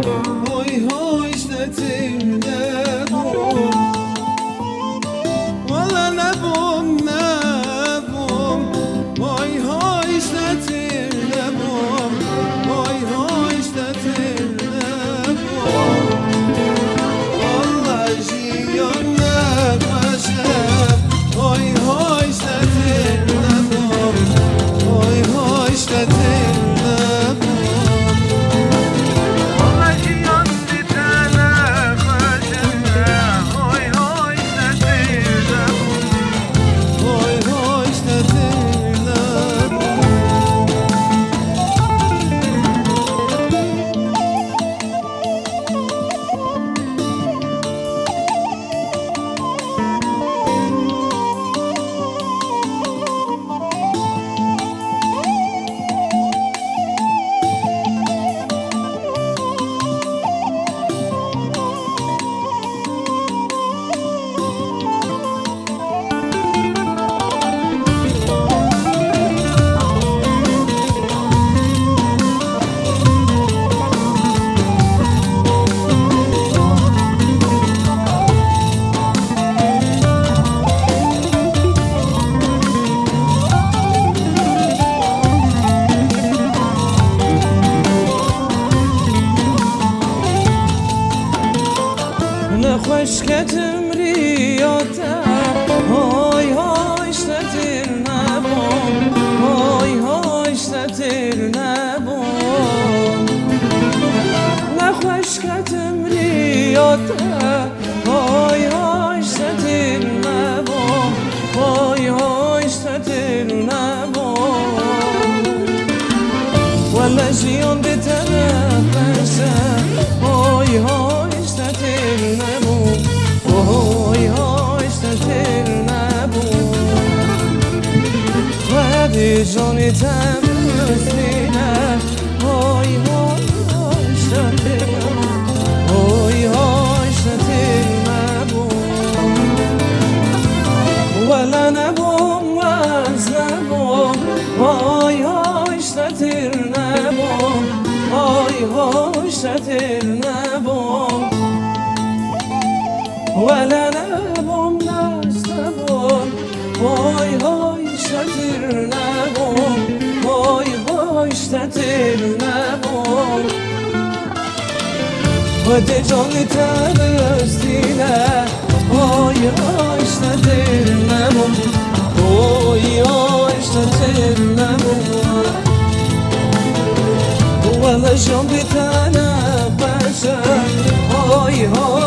هوی هوی شتیر نبوم والا نبوم هوی هوی شتیر نبوم هوی هوی شتیر نبوم والا جیان نباشم هوی هوی شتیر نبوم هوی هوی شتیر نخوشکتم ریاده های های شتیر نبوم های های شتیر نبوم نخوشکتم ریاده های های شتیر نبوم های های شتیر نبوم ولا جیان به طرفشه های های شتیر نبوم های های شتیر نبوم ولی جانی تمسینه های های شتیر نبوم های های شتیر نبوم ولا نبوم واز نبوم های های شتیر نبوم های های شتیر نبوم ولا نبوم نستبوم های های شتیر نبوم های های شتیر نبوم و ده جانی ترستینه های های شتیر نبوم های های شتیر نبوم ولا جان بتنفسه های های